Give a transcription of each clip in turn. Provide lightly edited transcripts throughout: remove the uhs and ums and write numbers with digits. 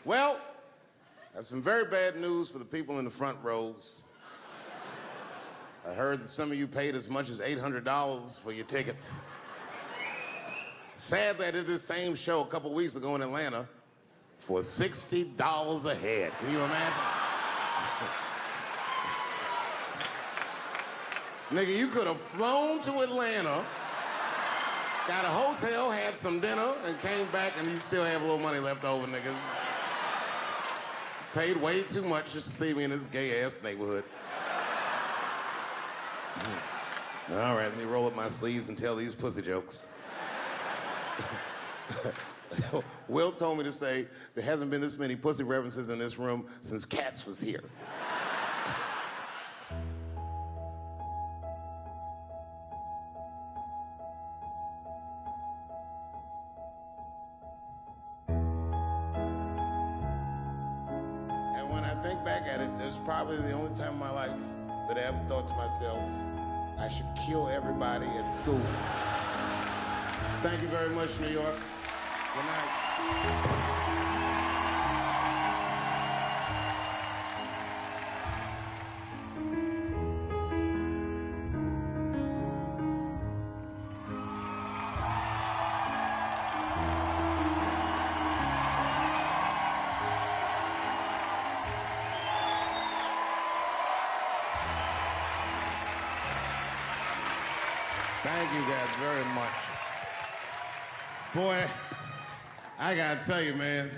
Well, I have some very bad news for the people in the front rows. I heard that some of you paid as much as $800 for your tickets. Sadly, I did this same show a couple weeks ago in Atlanta for $60 a head. Can you imagine? Nigga, you could have flown to Atlanta, got a hotel, had some dinner, and came back, and you still have a little money left over, niggas. Paid way too much just to see me in this gay-ass neighborhood. All right, let me roll up my sleeves and tell these pussy jokes. Will told me to say there hasn't been this many pussy references in this room since Cats was here. And when I think back at it, there's probably the only time in my life that I ever thought to myself, I should kill everybody at school. Thank you very much, New York. Good night. Thank you guys very much. Boy, I gotta tell you, man,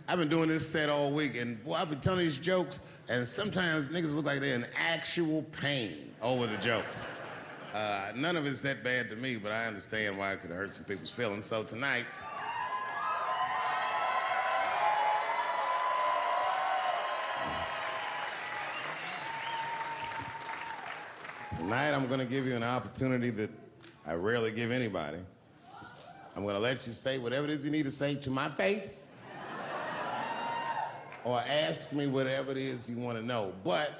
I've been doing this set all week, and boy, I've been telling these jokes, and sometimes niggas look like they're in actual pain over the jokes. None of it's that bad to me, but I understand why it could hurt some people's feelings. So tonight, I'm gonna give you an opportunity that I rarely give anybody. I'm gonna let you say whatever it is you need to say to my face, or ask me whatever it is you want to know. But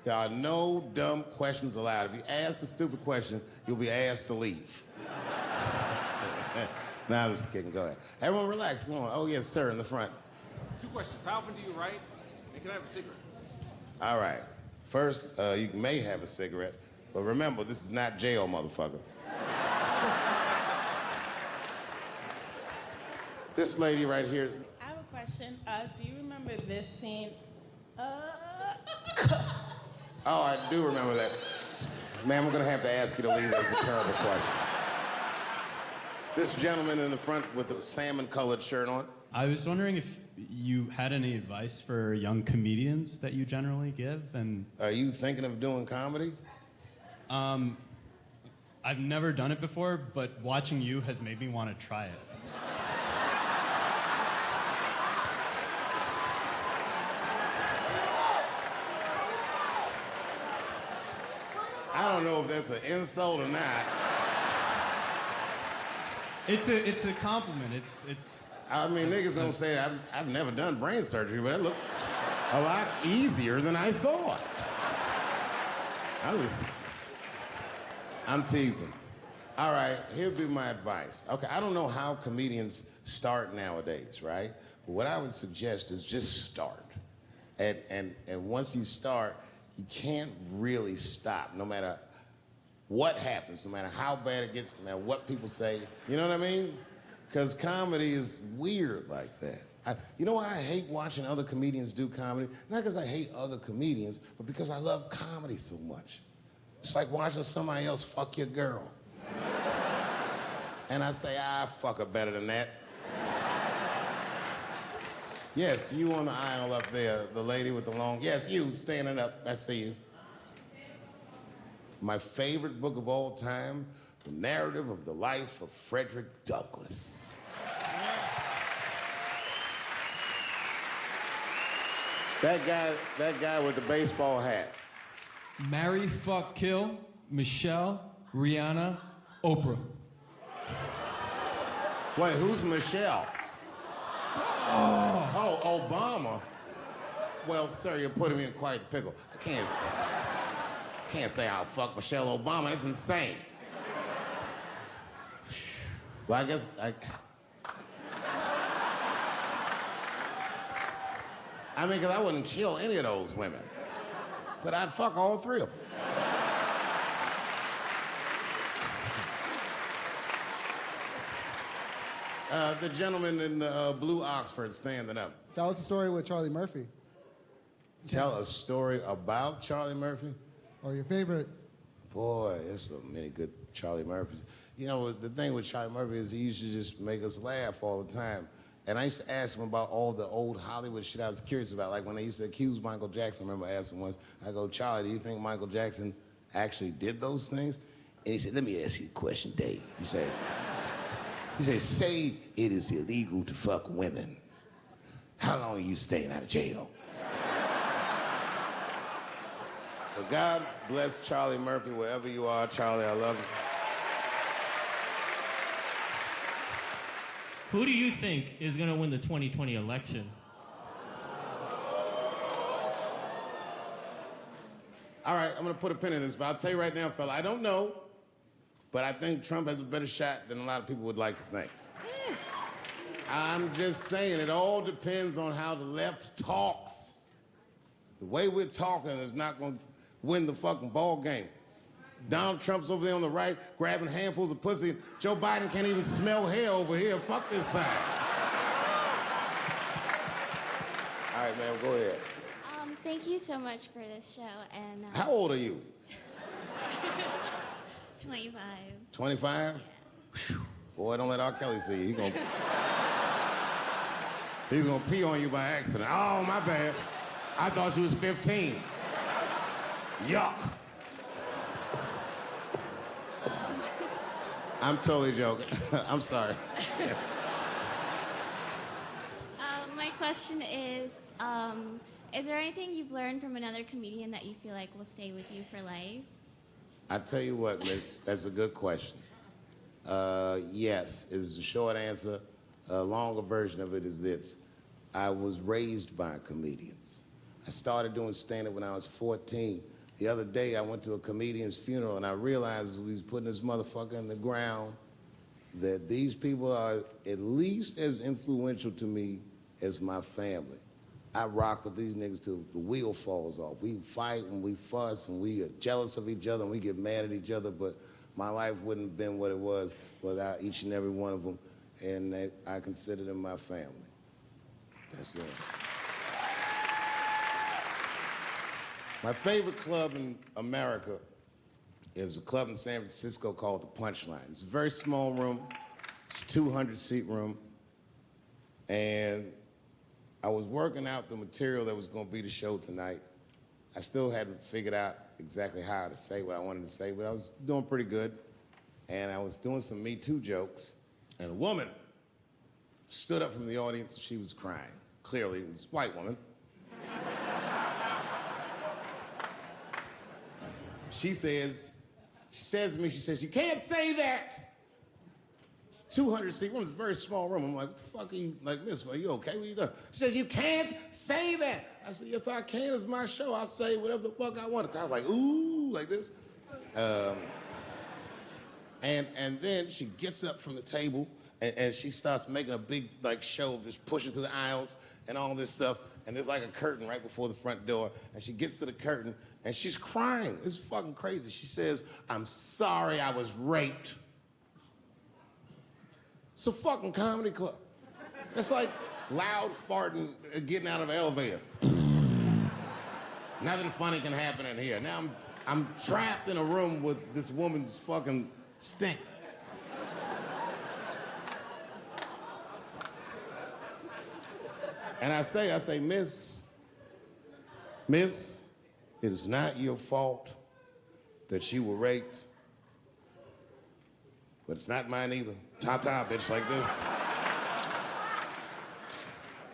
there are no dumb questions allowed. If you ask a stupid question, you'll be asked to leave. Nah, I'm just kidding. Go ahead. Everyone relax. Come on. Oh, yes, sir, in the front. 2 questions. How often do you write? And can I have a cigarette? All right. First, you may have a cigarette, but remember, this is not jail, motherfucker. This lady right here. I have a question. Do you remember this scene? Oh, I do remember that. Ma'am, I'm gonna have to ask you to leave. That was a terrible question. This gentleman in the front with the salmon-colored shirt on. I was wondering if you had any advice for young comedians that you generally give, and... Are you thinking of doing comedy? I've never done it before, but watching you has made me want to try it. I don't know if that's an insult or not. It's a compliment. It's. I mean, niggas don't say I've never done brain surgery, but it looked a lot easier than I thought. I'm teasing. All right, here'd be my advice. Okay, I don't know how comedians start nowadays, right? But what I would suggest is just start. And once you start, you can't really stop, no matter what happens, no matter how bad it gets, no matter what people say. You know what I mean? Because comedy is weird like that. You know why I hate watching other comedians do comedy? Not because I hate other comedians, but because I love comedy so much. It's like watching somebody else fuck your girl. And I say, fuck her better than that. Yes, you on the aisle up there, the lady with the long... Yes, you standing up, I see you. My favorite book of all time, The Narrative of the Life of Frederick Douglass. That guy with the baseball hat. Marry, fuck, kill, Michelle, Rihanna, Oprah. Wait, who's Michelle? Oh, Obama. Well, sir, you're putting me in quite the pickle. I can't say I'll fuck Michelle Obama. That's insane. Well, I guess I mean, because I wouldn't kill any of those women. But I'd fuck all three of them. The gentleman in the blue Oxford standing up. Tell us the story with Charlie Murphy, Tell a story about Charlie Murphy? or your favorite. Boy, there's so many good Charlie Murphys. You know, the thing with Charlie Murphy is he used to just make us laugh all the time. And I used to ask him about all the old Hollywood shit I was curious about. Like when they used to accuse Michael Jackson, I remember asking once, I go, Charlie, do you think Michael Jackson actually did those things? And he said, let me ask you a question, Dave. He said, say it is illegal to fuck women. How long are you staying out of jail? So God bless Charlie Murphy, wherever you are. Charlie, I love you. Who do you think is going to win the 2020 election? All right, I'm gonna put a pin in this, but I'll tell you right now, fella, I don't know, but I think Trump has a better shot than a lot of people would like to think. I'm just saying, it all depends on how the left talks. The way we're talking is not gonna win the fucking ball game. Donald Trump's over there on the right, grabbing handfuls of pussy. Joe Biden can't even smell hair over here. Fuck this side. All right, man, go ahead. Thank you so much for this show. And How old are you? 25. 25? Yeah. Boy, don't let R. Kelly see you. He's gonna pee on you by accident. Oh, my bad. I thought she was 15. Yuck. I'm totally joking. I'm sorry. My question is there anything you've learned from another comedian that you feel like will stay with you for life? I tell you what, miss, that's a good question. Yes, is the short answer. A longer version of it is this. I was raised by comedians. I started doing stand-up when I was 14. The other day, I went to a comedian's funeral, and I realized as we was putting this motherfucker in the ground that these people are at least as influential to me as my family. I rock with these niggas till the wheel falls off. We fight and we fuss and we are jealous of each other and we get mad at each other, but my life wouldn't have been what it was without each and every one of them, and I consider them my family. That's the answer. My favorite club in America is a club in San Francisco called the Punchline. It's a very small room. It's a 200-seat room. And I was working out the material that was going to be the show tonight. I still hadn't figured out exactly how to say what I wanted to say, but I was doing pretty good. And I was doing some Me Too jokes. And a woman stood up from the audience and she was crying. Clearly, it was a white woman. She says to me, you can't say that. It's a 200-seat room, it's a very small room. I'm like, what the fuck are you, like, miss, are you okay? What are you doing? She says, you can't say that. I said, yes, I can, it's my show. I'll say whatever the fuck I want. I was like, ooh, like this. And then she gets up from the table and she starts making a big, like, show of just pushing through the aisles and all this stuff. And there's like a curtain right before the front door. And she gets to the curtain and she's crying. It's fucking crazy. She says, I'm sorry I was raped. It's a fucking comedy club. It's like loud farting, getting out of an elevator. Nothing funny can happen in here. Now I'm trapped in a room with this woman's fucking stink. And I say, miss, it is not your fault that you were raped, but it's not mine either. Ta-ta, bitch, like this.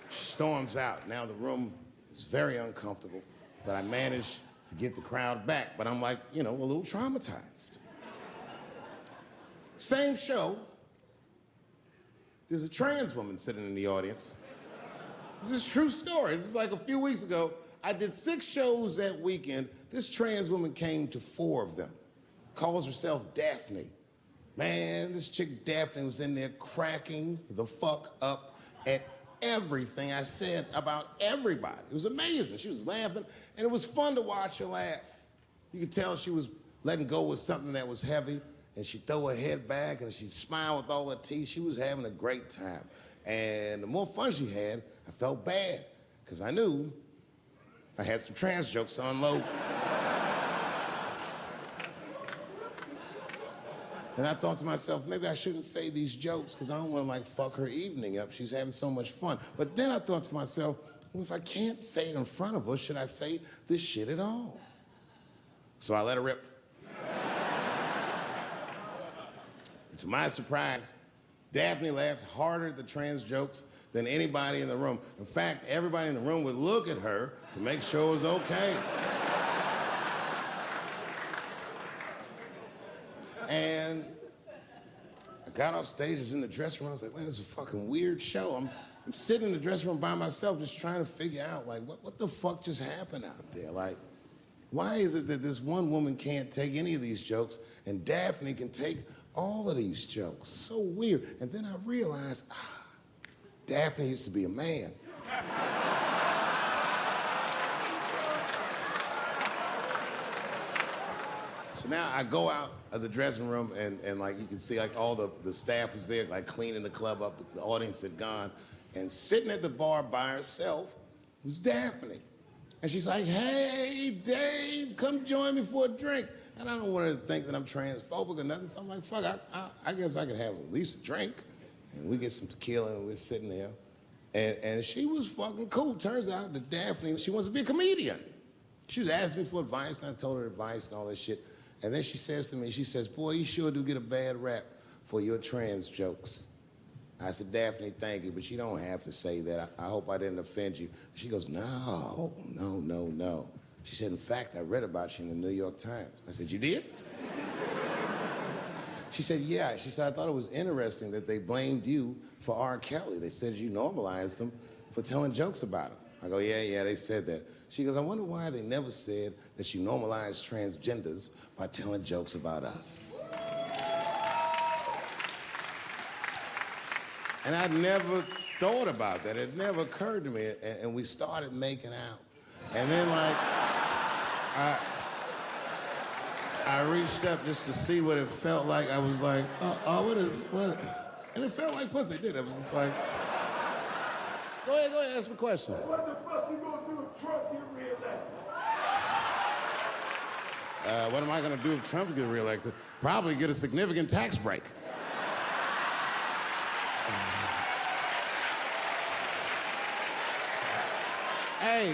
She storms out. Now the room is very uncomfortable, but I managed to get the crowd back, but I'm like, you know, a little traumatized. Same show, there's a trans woman sitting in the audience. This is a true story. This was like a few weeks ago. I did 6 shows that weekend. This trans woman came to 4 of them. Calls herself Daphne. Man, this chick Daphne was in there cracking the fuck up at everything I said about everybody. It was amazing. She was laughing, and it was fun to watch her laugh. You could tell she was letting go with something that was heavy, and she'd throw her head back, and she'd smile with all her teeth. She was having a great time. And the more fun she had, I felt bad, because I knew I had some trans jokes to unload. And I thought to myself, maybe I shouldn't say these jokes because I don't want to like fuck her evening up. She's having so much fun. But then I thought to myself, well, if I can't say it in front of her, should I say this shit at all? So I let her rip. To my surprise, Daphne laughed harder at the trans jokes than anybody in the room. In fact, everybody in the room would look at her to make sure it was okay. And I got off stage, I was in the dressing room, I was like, man, this is a fucking weird show. I'm sitting in the dressing room by myself just trying to figure out, like, what the fuck just happened out there? Like, why is it that this one woman can't take any of these jokes and Daphne can take all of these jokes? So weird. And then I realized, Daphne used to be a man. So now I go out of the dressing room and like you can see like all the staff was there like cleaning the club up, the audience had gone, and sitting at the bar by herself was Daphne. And she's like, hey, Dave, come join me for a drink. And I don't want her to think that I'm transphobic or nothing, so I'm like, fuck, I guess I could have at least a drink. And we get some tequila and we're sitting there. And she was fucking cool. Turns out that Daphne, she wants to be a comedian. She was asking me for advice, and I told her advice and all that shit. And then she says to me, she says, boy, you sure do get a bad rap for your trans jokes. I said, Daphne, thank you, but you don't have to say that. I hope I didn't offend you. She goes, no. She said, in fact, I read about you in the New York Times. I said, you did? She said, yeah. She said, I thought it was interesting that they blamed you for R. Kelly. They said you normalized him for telling jokes about him. I go, yeah, they said that. She goes, I wonder why they never said that you normalized transgenders by telling jokes about us. And I'd never thought about that. It never occurred to me. And we started making out. And then, like, I reached up just to see what it felt like. I was like, what? And it felt like pussy, didn't it? It was just like, go ahead, ask me a question. What the fuck you gonna do if Trump get reelected? What am I gonna do if Trump gets reelected? Probably get a significant tax break. Hey,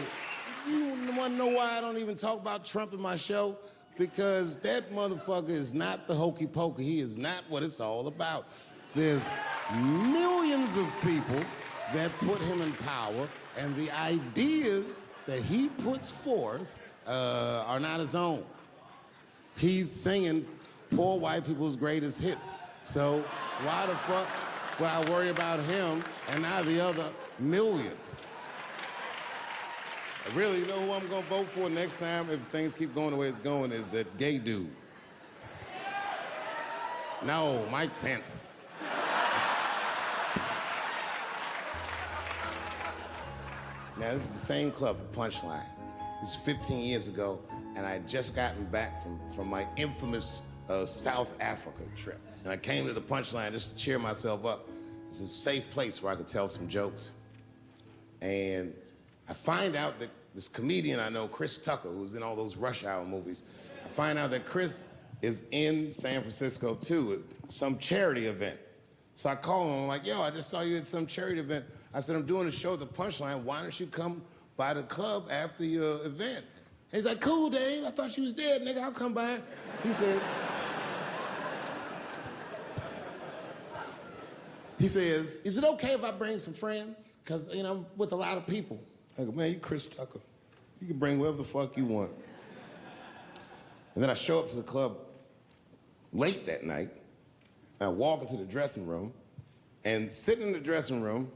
you wanna know why I don't even talk about Trump in my show? Because that motherfucker is not the hokey pokey. He is not what it's all about. There's millions of people that put him in power, and the ideas that he puts forth are not his own. He's singing poor white people's greatest hits. So why the fuck would I worry about him and not the other millions? Really, you know who I'm gonna vote for next time if things keep going the way it's going is that gay dude. No, Mike Pence. Now, this is the same club, the Punchline. This is 15 years ago, and I had just gotten back from my infamous South Africa trip. And I came to the Punchline just to cheer myself up. It's a safe place where I could tell some jokes. And I find out that this comedian I know, Chris Tucker, who's in all those Rush Hour movies, I find out that Chris is in San Francisco too, at some charity event. So I call him, I'm like, yo, I just saw you at some charity event. I said, I'm doing a show at the Punchline. Why don't you come by the club after your event? He's like, cool, Dave. I thought you was dead, nigga. I'll come by. He says, is it okay if I bring some friends? Because, you know, I'm with a lot of people. I go, man, you Chris Tucker. You can bring whoever the fuck you want. And then I show up to the club late that night. I walk into the dressing room, and sitting in the dressing room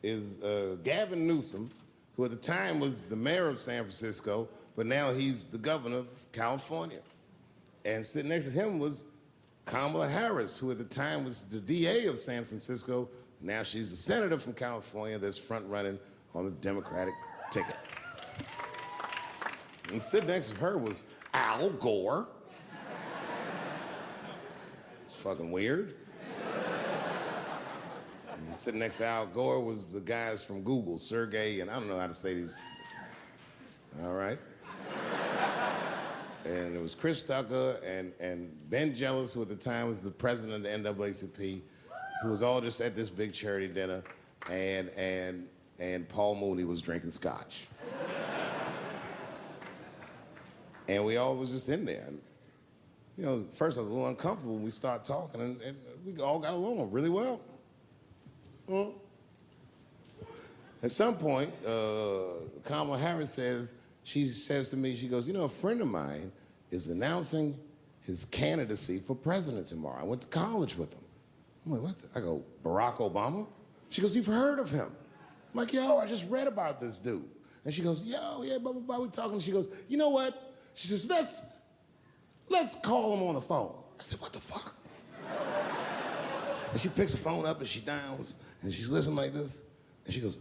is Gavin Newsom, who at the time was the mayor of San Francisco, but now he's the governor of California. And sitting next to him was Kamala Harris, who at the time was the DA of San Francisco, Now she's the senator from California that's front running on the Democratic ticket. And sitting next to her was Al Gore. It's fucking weird. And sitting next to Al Gore was the guys from Google, Sergey, and I don't know how to say these. All right. And it was Chris Tucker and Ben Jealous, who at the time was the president of the NAACP, who was all just at this big charity dinner, and Paul Mooney was drinking scotch. And we all was just in there. And, you know, first I was a little uncomfortable when we started talking, and we all got along really well. At some point, Kamala Harris she says to me, she goes, you know, a friend of mine is announcing his candidacy for president tomorrow. I went to college with him. I'm like, what? I go, Barack Obama? She goes, you've heard of him? I'm like, yo, I just read about this dude. And she goes, yo, yeah, blah, blah, blah, we talking. She goes, you know what? She says, let's call him on the phone. I said, what the fuck? And she picks the phone up and she dials and she's listening like this. And she goes,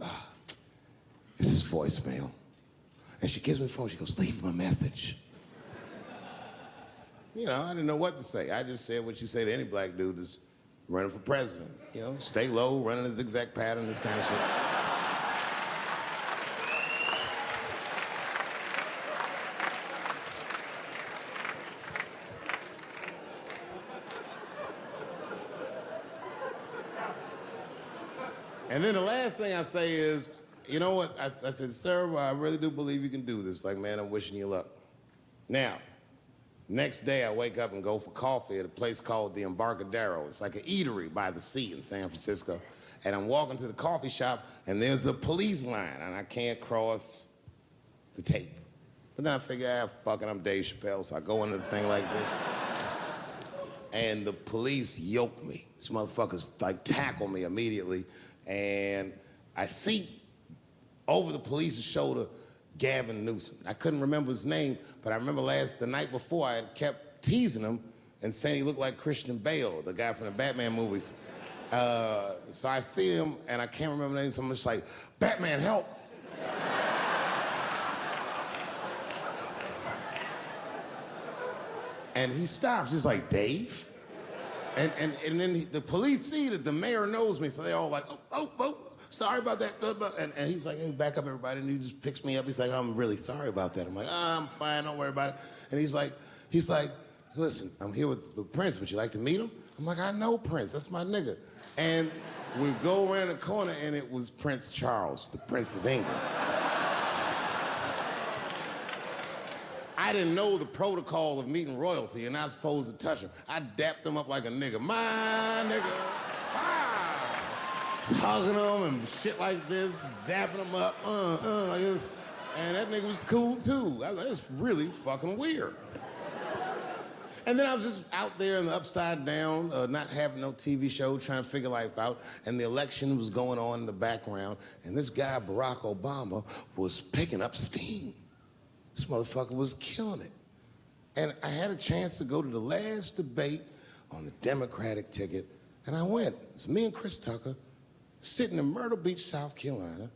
it's his voicemail. And she gives me the phone, she goes, leave him a message. You know, I didn't know what to say. I just said what you say to any black dude that's running for president. You know, stay low, running a zigzag pattern, this kind of shit. And then the last thing I say is, you know what? I said, sir, I really do believe you can do this. Like, man, I'm wishing you luck. Now, next day I wake up and go for coffee at a place called the Embarcadero. It's like an eatery by the sea in San Francisco. And I'm walking to the coffee shop and there's a police line and I can't cross the tape. But then I figure, fuck it, I'm Dave Chappelle, so I go into the thing like this. And the police yoke me. These motherfuckers like tackle me immediately. And I see over the police's shoulder Gavin Newsom. I couldn't remember his name, but I remember the night before I had kept teasing him and saying he looked like Christian Bale, the guy from the Batman movies. So I see him and I can't remember the name, so I'm just like, Batman, help. And he stops, he's like, Dave? And then the police see that the mayor knows me, so they all like, oh, sorry about that. And he's like, hey, back up, everybody. And he just picks me up. He's like, I'm really sorry about that. I'm like, I'm fine, don't worry about it. And he's like, listen, I'm here with Prince. Would you like to meet him? I'm like, I know Prince. That's my nigga. And we go around the corner, and it was Prince Charles, the Prince of England. I didn't know the protocol of meeting royalty. You're not supposed to touch him. I dapped him up like a nigga. My nigga. Wow. Just hugging him and shit like this, dapping him up, like this. And that nigga was cool too. I was like, that's really fucking weird. And then I was just out there in the upside down, not having no TV show, trying to figure life out. And the election was going on in the background. And this guy, Barack Obama, was picking up steam. This motherfucker was killing it. And I had a chance to go to the last debate on the Democratic ticket, and I went. It's me and Chris Tucker sitting in Myrtle Beach, South Carolina.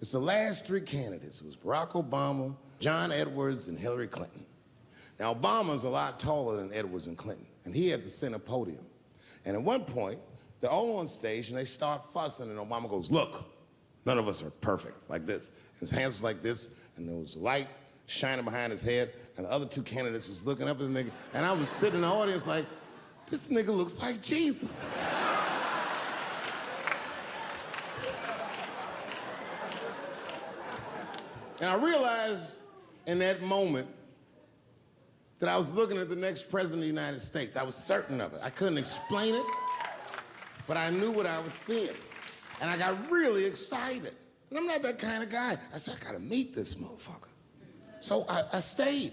It's the last three candidates. It was Barack Obama, John Edwards, and Hillary Clinton. Now, Obama's a lot taller than Edwards and Clinton, and he had the center podium. And at one point, they're all on stage, and they start fussing, and Obama goes, look, none of us are perfect, like this. And his hands was like this, and there was light shining behind his head, and the other two candidates was looking up at the nigga, and I was sitting in the audience like, this nigga looks like Jesus. And I realized in that moment that I was looking at the next president of the United States. I was certain of it. I couldn't explain it, but I knew what I was seeing. And I got really excited. And I'm not that kind of guy. I said, I gotta meet this motherfucker. So I stayed.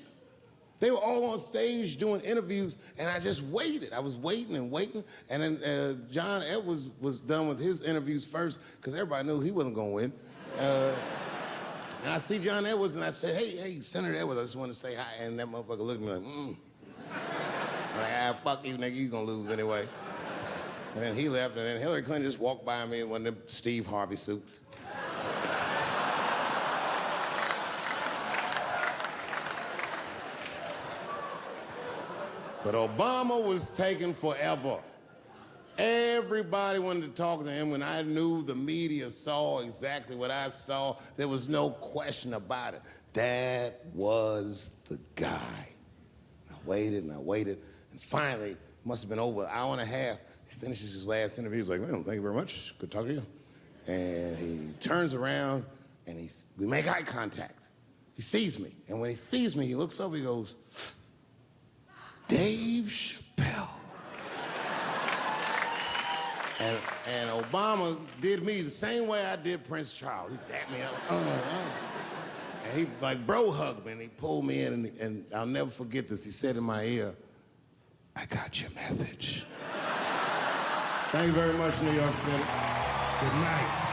They were all on stage doing interviews, and I just waited. I was waiting and waiting, and then John Edwards was done with his interviews first, because everybody knew he wasn't gonna win. And I see John Edwards, and I said, hey, Senator Edwards, I just want to say hi. And that motherfucker looked at me like, I'm like, fuck you, nigga, you gonna lose anyway. And then he left, and then Hillary Clinton just walked by me in one of them Steve Harvey suits. But Obama was taking forever. Everybody wanted to talk to him. When I knew the media saw exactly what I saw, there was no question about it. That was the guy. I waited and I waited, and finally, must have been over an hour and a half, he finishes his last interview. He's like, well, thank you very much. Good talking to you. And he turns around, and we make eye contact. He sees me, and when he sees me, he looks over, he goes, Dave Chappelle. And Obama did me the same way I did Prince Charles. He dapped me up, and he like bro hugged me, and he pulled me in, and I'll never forget this. He said in my ear, I got your message. Thank you very much, New York City. Good night.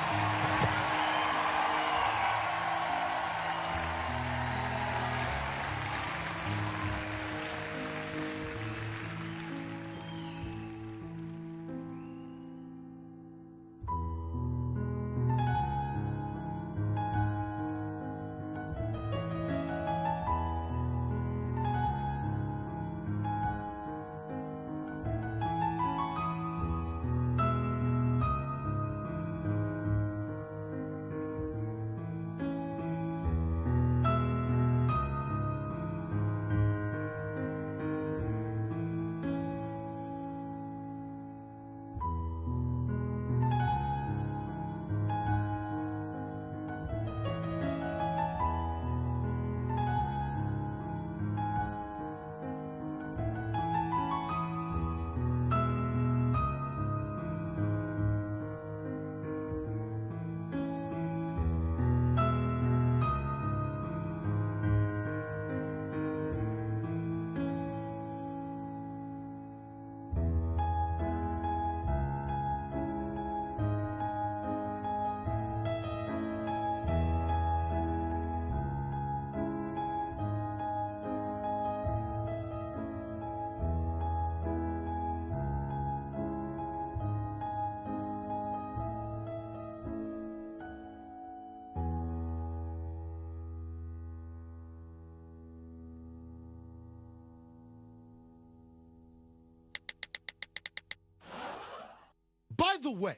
By the way,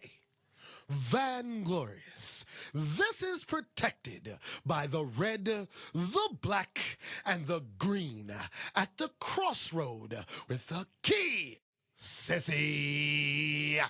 Vanglorious, this is protected by the red, the black, and the green at the crossroad with the key, sissy.